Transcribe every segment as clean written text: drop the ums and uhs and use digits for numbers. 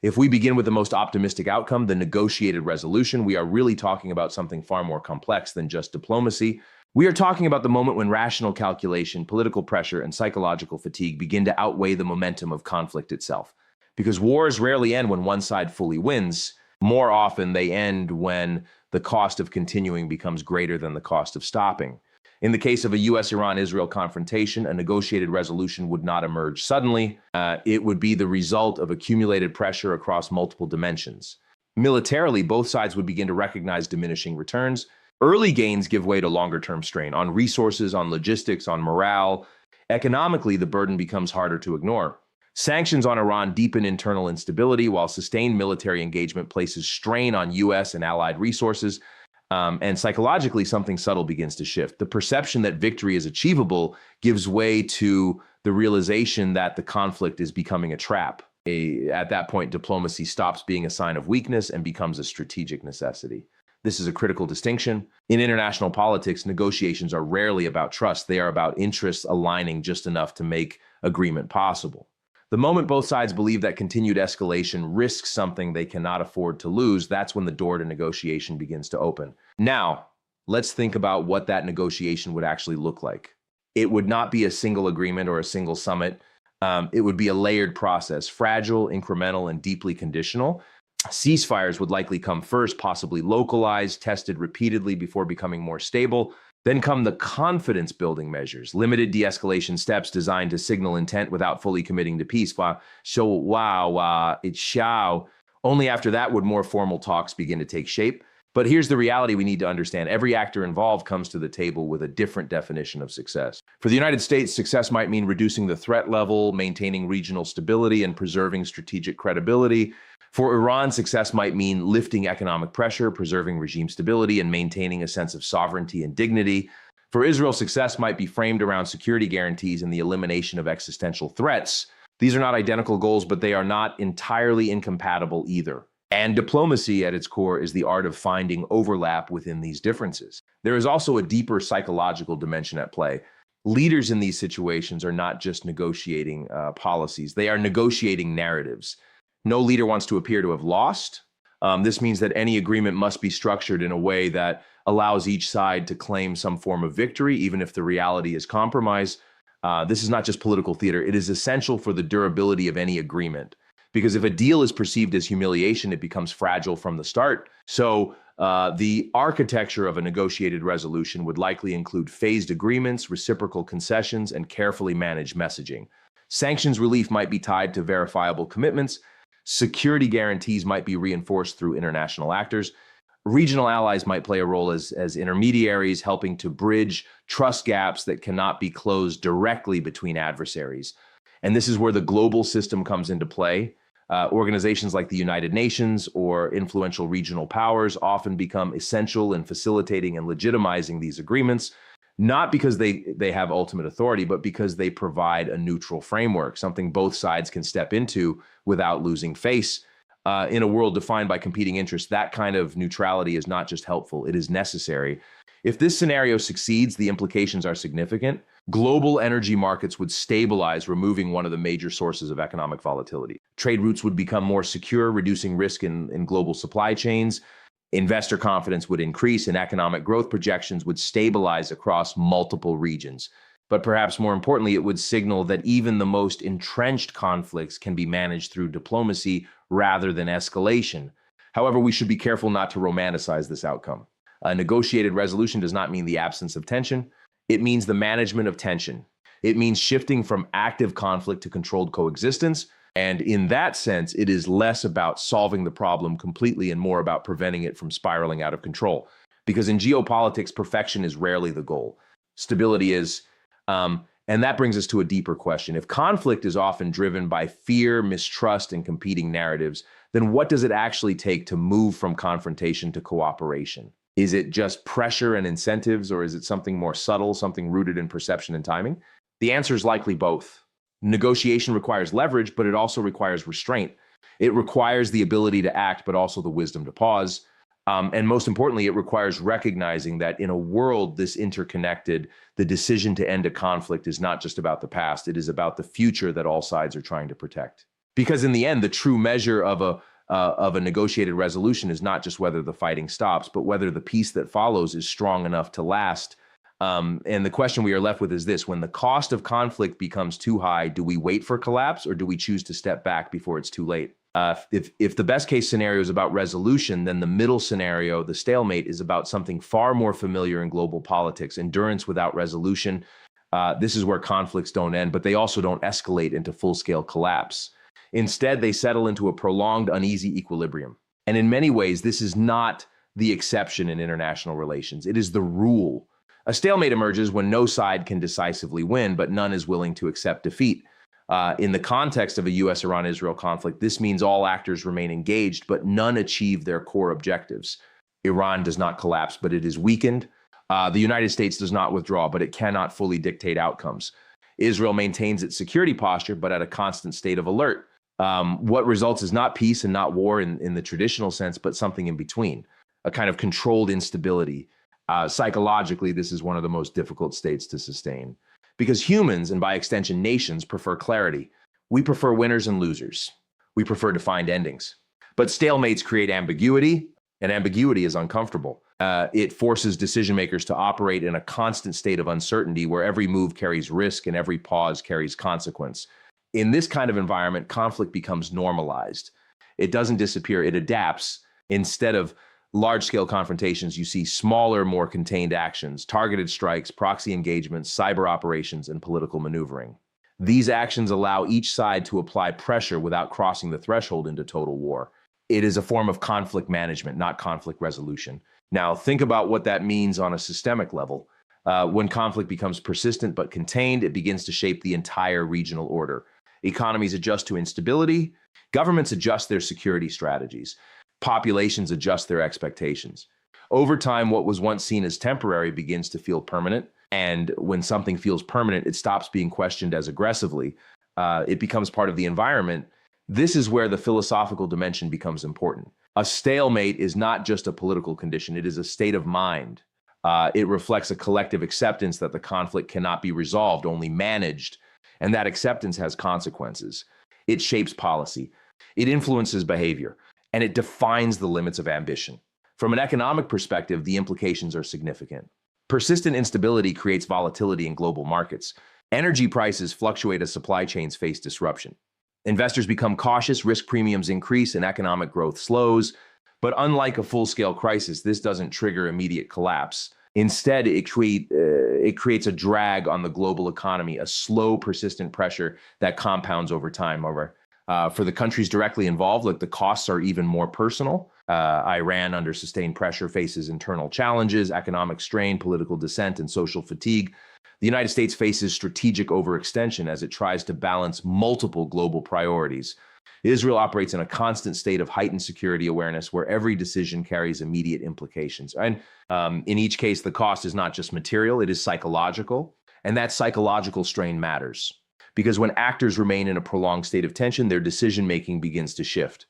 If we begin with the most optimistic outcome, the negotiated resolution, we are really talking about something far more complex than just diplomacy. We are talking about the moment when rational calculation, political pressure, and psychological fatigue begin to outweigh the momentum of conflict itself. Because wars rarely end when one side fully wins. More often, they end when the cost of continuing becomes greater than the cost of stopping. In the case of a US-Iran-Israel confrontation, a negotiated resolution would not emerge suddenly. It would be the result of accumulated pressure across multiple dimensions. Militarily, both sides would begin to recognize diminishing returns. Early gains give way to longer-term strain on resources, on logistics, on morale. Economically, the burden becomes harder to ignore. Sanctions on Iran deepen internal instability, while sustained military engagement places strain on US and allied resources. And psychologically, something subtle begins to shift. The perception that victory is achievable gives way to the realization that the conflict is becoming a trap. At that point, diplomacy stops being a sign of weakness and becomes a strategic necessity. This is a critical distinction. In international politics, negotiations are rarely about trust. They are about interests aligning just enough to make agreement possible. The moment both sides believe that continued escalation risks something they cannot afford to lose, that's when the door to negotiation begins to open. Now, let's think about what that negotiation would actually look like. It would not be a single agreement or a single summit. It would be a layered process, fragile, incremental, and deeply conditional. Ceasefires would likely come first, possibly localized, tested repeatedly before becoming more stable. Then come the confidence-building measures, limited de-escalation steps designed to signal intent without fully committing to peace. Only after that would more formal talks begin to take shape. But here's the reality we need to understand. Every actor involved comes to the table with a different definition of success. For the United States, success might mean reducing the threat level, maintaining regional stability, and preserving strategic credibility. For Iran, success might mean lifting economic pressure, preserving regime stability, and maintaining a sense of sovereignty and dignity. For Israel, success might be framed around security guarantees and the elimination of existential threats. These are not identical goals, but they are not entirely incompatible either. And diplomacy at its core is the art of finding overlap within these differences. There is also a deeper psychological dimension at play. Leaders in these situations are not just negotiating policies, they are negotiating narratives. No leader wants to appear to have lost. This means that any agreement must be structured in a way that allows each side to claim some form of victory, even if the reality is compromise. This is not just political theater. It is essential for the durability of any agreement. Because if a deal is perceived as humiliation, it becomes fragile from the start. So the architecture of a negotiated resolution would likely include phased agreements, reciprocal concessions, and carefully managed messaging. Sanctions relief might be tied to verifiable commitments. Security guarantees might be reinforced through international actors. Regional allies might play a role as intermediaries, helping to bridge trust gaps that cannot be closed directly between adversaries. And this is where the global system comes into play. Organizations like the United Nations or influential regional powers often become essential in facilitating and legitimizing these agreements, not because they have ultimate authority, but because they provide a neutral framework, something both sides can step into without losing face. In a world defined by competing interests, that kind of neutrality is not just helpful, it is necessary. If this scenario succeeds, the implications are significant. Global energy markets would stabilize, removing one of the major sources of economic volatility. Trade routes would become more secure, reducing risk in global supply chains. Investor confidence would increase, and economic growth projections would stabilize across multiple regions. But perhaps more importantly, it would signal that even the most entrenched conflicts can be managed through diplomacy rather than escalation. However, we should be careful not to romanticize this outcome. A negotiated resolution does not mean the absence of tension. It means the management of tension. It means shifting from active conflict to controlled coexistence. And in that sense, it is less about solving the problem completely and more about preventing it from spiraling out of control. Because in geopolitics, perfection is rarely the goal. Stability is. And that brings us to a deeper question. If conflict is often driven by fear, mistrust, and competing narratives, then what does it actually take to move from confrontation to cooperation? Is it just pressure and incentives, or is it something more subtle, something rooted in perception and timing? The answer is likely both. Negotiation requires leverage, but it also requires restraint. It requires the ability to act, but also the wisdom to pause. And most importantly, it requires recognizing that in a world this interconnected, the decision to end a conflict is not just about the past, it is about the future that all sides are trying to protect. Because in the end, the true measure of a negotiated resolution is not just whether the fighting stops, but whether the peace that follows is strong enough to last. And the question we are left with is this: when the cost of conflict becomes too high, do we wait for collapse or do we choose to step back before it's too late? If the best case scenario is about resolution, then the middle scenario, the stalemate, is about something far more familiar in global politics: endurance without resolution. This is where conflicts don't end, but they also don't escalate into full-scale collapse. Instead, they settle into a prolonged, uneasy equilibrium. And in many ways, this is not the exception in international relations. It is the rule. A stalemate emerges when no side can decisively win, but none is willing to accept defeat. In the context of a US-Iran-Israel conflict, this means all actors remain engaged, but none achieve their core objectives. Iran does not collapse, but it is weakened. The United States does not withdraw, but it cannot fully dictate outcomes. Israel maintains its security posture, but at a constant state of alert. What results is not peace and not war in the traditional sense, but something in between, a kind of controlled instability. Psychologically, this is one of the most difficult states to sustain because humans, and by extension nations, prefer clarity. We prefer winners and losers. We prefer defined endings. But stalemates create ambiguity, and ambiguity is uncomfortable. It forces decision makers to operate in a constant state of uncertainty where every move carries risk and every pause carries consequence. In this kind of environment, conflict becomes normalized. It doesn't disappear, it adapts. Instead of large-scale confrontations, you see smaller, more contained actions, targeted strikes, proxy engagements, cyber operations, and political maneuvering. These actions allow each side to apply pressure without crossing the threshold into total war. It is a form of conflict management, not conflict resolution. Now, think about what that means on a systemic level. When conflict becomes persistent but contained, it begins to shape the entire regional order. Economies adjust to instability. Governments adjust their security strategies. Populations adjust their expectations. Over time, what was once seen as temporary begins to feel permanent. And when something feels permanent, it stops being questioned as aggressively. It becomes part of the environment. This is where the philosophical dimension becomes important. A stalemate is not just a political condition, it is a state of mind. It reflects a collective acceptance that the conflict cannot be resolved, only managed, and that acceptance has consequences. It shapes policy, it influences behavior, and it defines the limits of ambition. From an economic perspective, the implications are significant. Persistent instability creates volatility in global markets. Energy prices fluctuate as supply chains face disruption. Investors become cautious, risk premiums increase, and economic growth slows. But unlike a full-scale crisis, this doesn't trigger immediate collapse. Instead, it creates a drag on the global economy, a slow, persistent pressure that compounds over time. For the countries directly involved, the costs are even more personal. Iran, under sustained pressure, faces internal challenges, economic strain, political dissent, and social fatigue. The United States faces strategic overextension as it tries to balance multiple global priorities. Israel operates in a constant state of heightened security awareness where every decision carries immediate implications. And in each case, the cost is not just material, it is psychological. And that psychological strain matters. Because when actors remain in a prolonged state of tension, their decision-making begins to shift.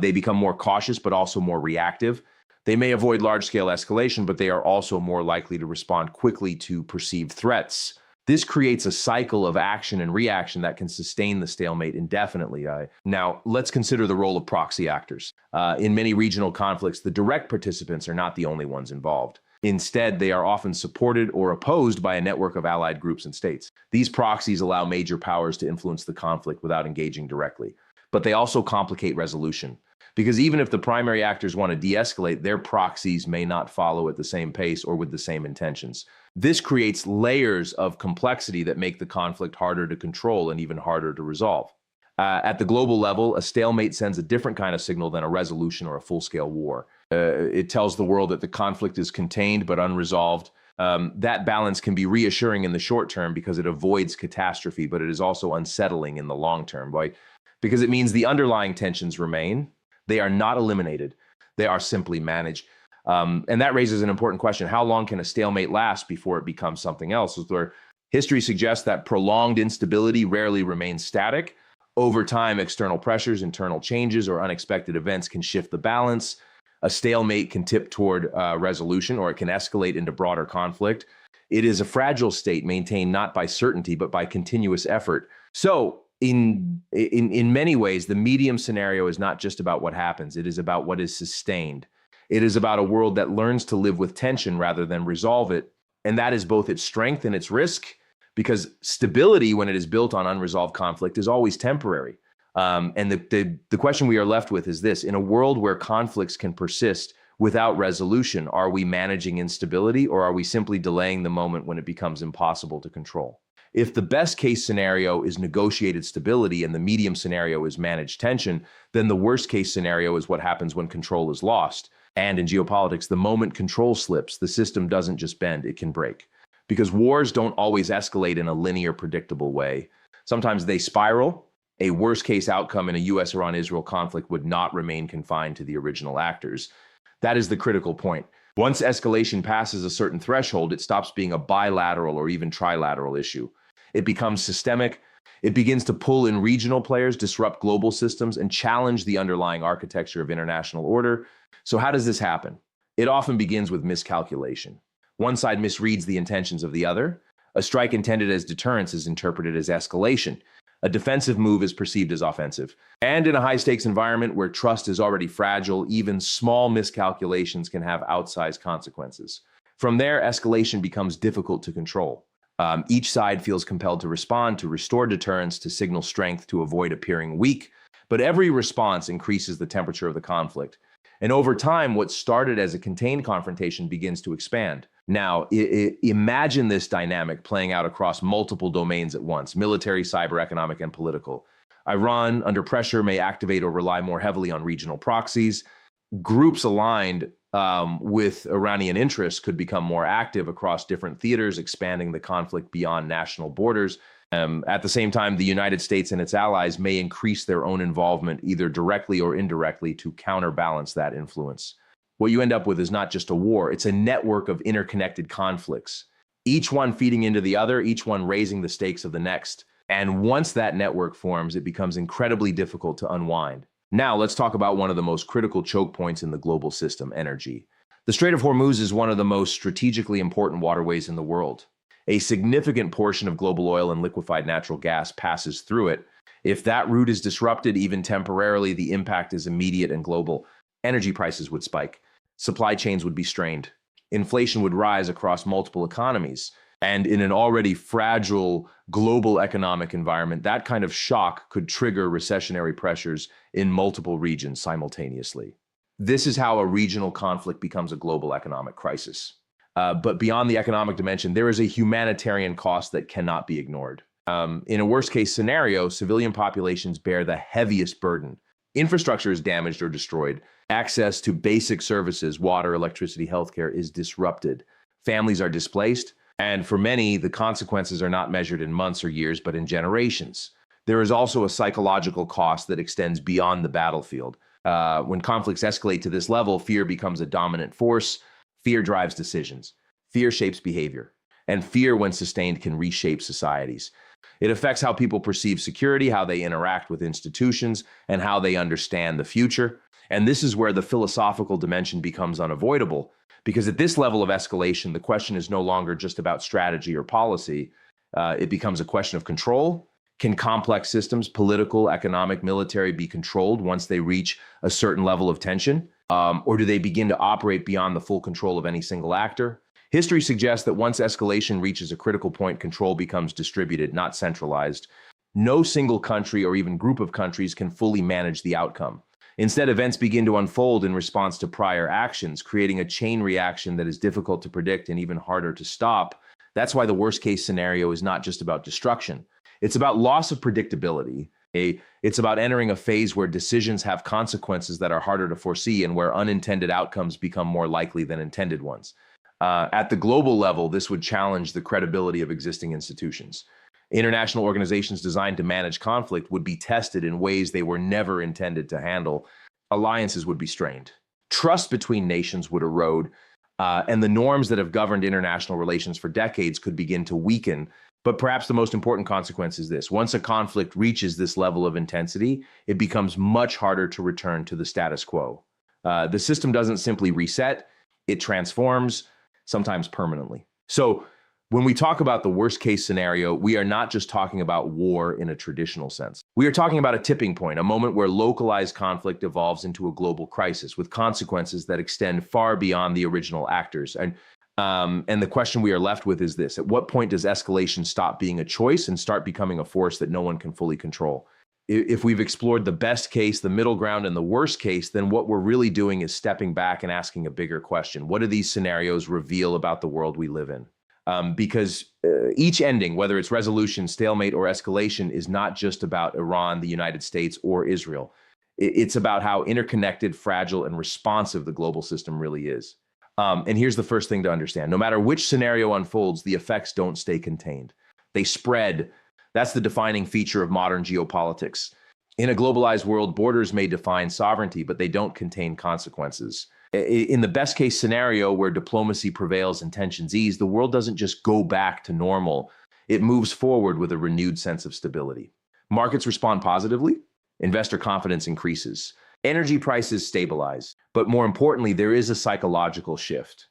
They become more cautious, but also more reactive. They may avoid large-scale escalation, but they are also more likely to respond quickly to perceived threats. This creates a cycle of action and reaction that can sustain the stalemate indefinitely. Now, let's consider the role of proxy actors. In many regional conflicts, the direct participants are not the only ones involved. Instead, they are often supported or opposed by a network of allied groups and states. These proxies allow major powers to influence the conflict without engaging directly. But they also complicate resolution. Because even if the primary actors want to de-escalate, their proxies may not follow at the same pace or with the same intentions. This creates layers of complexity that make the conflict harder to control and even harder to resolve. At the global level, a stalemate sends a different kind of signal than a resolution or a full-scale war. It tells the world that the conflict is contained but unresolved. That balance can be reassuring in the short term because it avoids catastrophe, but it is also unsettling in the long term, right? Because it means the underlying tensions remain. They are not eliminated. They are simply managed. And that raises an important question. How long can a stalemate last before it becomes something else? Where history suggests that prolonged instability rarely remains static. Over time, external pressures, internal changes, or unexpected events can shift the balance. A stalemate can tip toward resolution, or it can escalate into broader conflict. It is a fragile state maintained not by certainty, but by continuous effort. So, In many ways, the medium scenario is not just about what happens. It is about what is sustained. It is about a world that learns to live with tension rather than resolve it. And that is both its strength and its risk, because stability, when it is built on unresolved conflict, is always temporary. And the question we are left with is this: in a world where conflicts can persist without resolution, are we managing instability, or are we simply delaying the moment when it becomes impossible to control? If the best case scenario is negotiated stability and the medium scenario is managed tension, then the worst case scenario is what happens when control is lost. And in geopolitics, the moment control slips, the system doesn't just bend, it can break. Because wars don't always escalate in a linear, predictable way. Sometimes they spiral. A worst case outcome in a US Iran-Israel conflict would not remain confined to the original actors. That is the critical point. Once escalation passes a certain threshold, it stops being a bilateral or even trilateral issue. It becomes systemic. It begins to pull in regional players, disrupt global systems, and challenge the underlying architecture of international order. So how does this happen? It often begins with miscalculation. One side misreads the intentions of the other. A strike intended as deterrence is interpreted as escalation. A defensive move is perceived as offensive. And in a high-stakes environment where trust is already fragile, even small miscalculations can have outsized consequences. From there, escalation becomes difficult to control. Each side feels compelled to respond, to restore deterrence, to signal strength, to avoid appearing weak. But every response increases the temperature of the conflict. And over time, what started as a contained confrontation begins to expand. Now, imagine this dynamic playing out across multiple domains at once: military, cyber, economic, and political. Iran, under pressure, may activate or rely more heavily on regional proxies. Groups aligned with Iranian interests could become more active across different theaters, expanding the conflict beyond national borders. At the same time, the United States and its allies may increase their own involvement, either directly or indirectly, to counterbalance that influence. What you end up with is not just a war, it's a network of interconnected conflicts, each one feeding into the other, each one raising the stakes of the next. And once that network forms, it becomes incredibly difficult to unwind. Now, let's talk about one of the most critical choke points in the global system: energy. The Strait of Hormuz is one of the most strategically important waterways in the world. A significant portion of global oil and liquefied natural gas passes through it. If that route is disrupted, even temporarily, the impact is immediate and global. Energy prices would spike. Supply chains would be strained. Inflation would rise across multiple economies. And in an already fragile global economic environment, that kind of shock could trigger recessionary pressures in multiple regions simultaneously. This is how a regional conflict becomes a global economic crisis. But beyond the economic dimension, there is a humanitarian cost that cannot be ignored. In a worst-case scenario, civilian populations bear the heaviest burden. Infrastructure is damaged or destroyed. Access to basic services, water, electricity, healthcare, is disrupted. Families are displaced. And for many, the consequences are not measured in months or years, but in generations. There is also a psychological cost that extends beyond the battlefield. When conflicts escalate to this level, fear becomes a dominant force. Fear drives decisions. Fear shapes behavior. And fear, when sustained, can reshape societies. It affects how people perceive security, how they interact with institutions, and how they understand the future. And this is where the philosophical dimension becomes unavoidable. Because at this level of escalation, the question is no longer just about strategy or policy. It becomes a question of control. Can complex systems, political, economic, military, be controlled once they reach a certain level of tension? Or do they begin to operate beyond the full control of any single actor? History suggests that once escalation reaches a critical point, control becomes distributed, not centralized. No single country or even group of countries can fully manage the outcome. Instead, events begin to unfold in response to prior actions, creating a chain reaction that is difficult to predict and even harder to stop. That's why the worst-case scenario is not just about destruction. It's about loss of predictability. It's about entering a phase where decisions have consequences that are harder to foresee and where unintended outcomes become more likely than intended ones. At the global level, this would challenge the credibility of existing institutions. International organizations designed to manage conflict would be tested in ways they were never intended to handle. Alliances would be strained. Trust between nations would erode, and the norms that have governed international relations for decades could begin to weaken. But perhaps the most important consequence is this: once a conflict reaches this level of intensity, it becomes much harder to return to the status quo. The system doesn't simply reset, it transforms, sometimes permanently. So When we talk about the worst case scenario, we are not just talking about war in a traditional sense. We are talking about a tipping point, a moment where localized conflict evolves into a global crisis with consequences that extend far beyond the original actors. And the question we are left with is this: at what point does escalation stop being a choice and start becoming a force that no one can fully control? If we've explored the best case, the middle ground, and the worst case, then what we're really doing is stepping back and asking a bigger question. What do these scenarios reveal about the world we live in? Because each ending, whether it's resolution, stalemate, or escalation, is not just about Iran, the United States, or Israel. It's about how interconnected, fragile, and responsive the global system really is. And here's the first thing to understand. No matter which scenario unfolds, the effects don't stay contained. They spread. That's the defining feature of modern geopolitics. In a globalized world, borders may define sovereignty, but they don't contain consequences. In the best case scenario where diplomacy prevails and tensions ease, the world doesn't just go back to normal. It moves forward with a renewed sense of stability. Markets respond positively. Investor confidence increases. Energy prices stabilize. But more importantly, there is a psychological shift.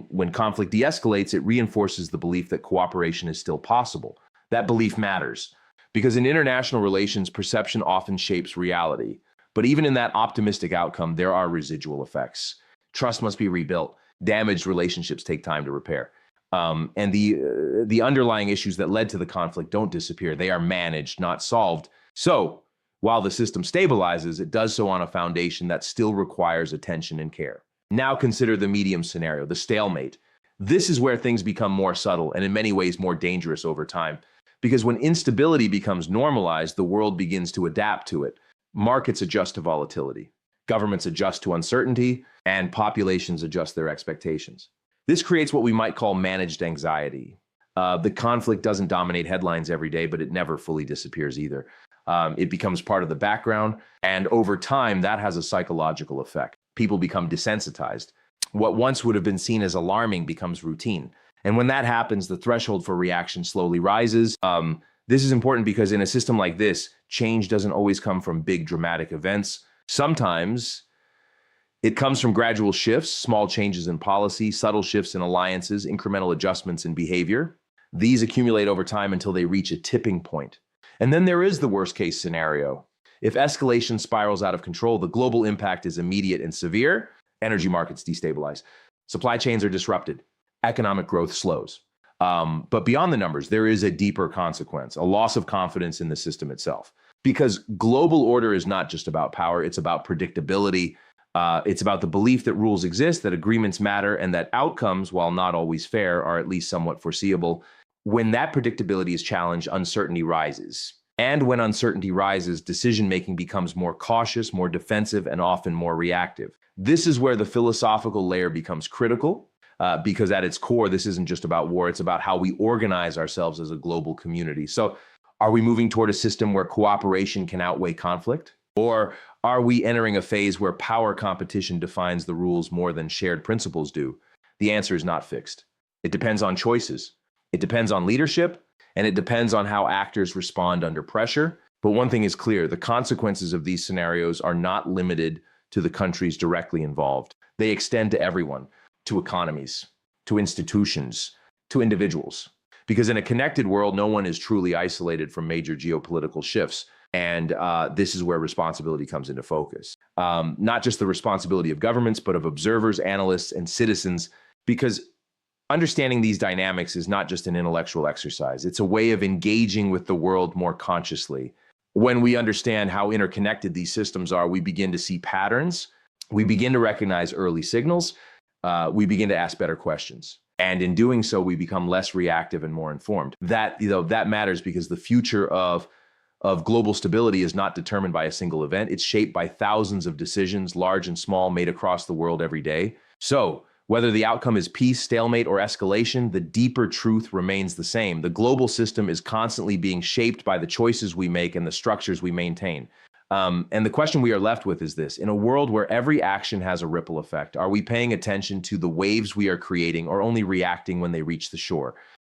When conflict de-escalates, it reinforces the belief that cooperation is still possible. That belief matters because in international relations, perception often shapes reality. But even in that optimistic outcome, there are residual effects. Trust must be rebuilt. Damaged relationships take time to repair. And the underlying issues that led to the conflict don't disappear. They are managed, not solved. So while the system stabilizes, it does so on a foundation that still requires attention and care. Now consider the medium scenario, the stalemate. This is where things become more subtle and in many ways more dangerous over time. Because when instability becomes normalized, the world begins to adapt to it. Markets adjust to volatility, governments adjust to uncertainty, and populations adjust their expectations. This creates what we might call managed anxiety. The conflict doesn't dominate headlines every day, but it never fully disappears either. It becomes part of the background, and over time, that has a psychological effect. People become desensitized. What once would have been seen as alarming becomes routine. And when that happens, the threshold for reaction slowly rises. This is important because in a system like this, change doesn't always come from big dramatic events. Sometimes it comes from gradual shifts, small changes in policy, subtle shifts in alliances, incremental adjustments in behavior. These accumulate over time until they reach a tipping point. And then there is the worst case scenario. If escalation spirals out of control, the global impact is immediate and severe. Energy markets destabilize. Supply chains are disrupted. Economic growth slows. But beyond the numbers, there is a deeper consequence, a loss of confidence in the system itself. Because global order is not just about power, it's about predictability. It's about the belief that rules exist, that agreements matter, and that outcomes, while not always fair, are at least somewhat foreseeable. When that predictability is challenged, uncertainty rises. And when uncertainty rises, decision-making becomes more cautious, more defensive, and often more reactive. This is where the philosophical layer becomes critical. Because at its core, this isn't just about war, it's about how we organize ourselves as a global community. So are we moving toward a system where cooperation can outweigh conflict? Or are we entering a phase where power competition defines the rules more than shared principles do? The answer is not fixed. It depends on choices. It depends on leadership, and it depends on how actors respond under pressure. But one thing is clear, the consequences of these scenarios are not limited to the countries directly involved. They extend to everyone. To economies, to institutions, to individuals. Because in a connected world, no one is truly isolated from major geopolitical shifts. And this is where responsibility comes into focus. Not just the responsibility of governments, but of observers, analysts, and citizens. Because understanding these dynamics is not just an intellectual exercise. It's a way of engaging with the world more consciously. When we understand how interconnected these systems are, we begin to see patterns. We begin to recognize early signals. We begin to ask better questions. And in doing so, we become less reactive and more informed. That matters because the future of global stability is not determined by a single event. It's shaped by thousands of decisions, large and small, made across the world every day. So whether the outcome is peace, stalemate, or escalation, the deeper truth remains the same. The global system is constantly being shaped by the choices we make and the structures we maintain. And the question we are left with is this: in a world where every action has a ripple effect, are we paying attention to the waves we are creating or only reacting when they reach the shore?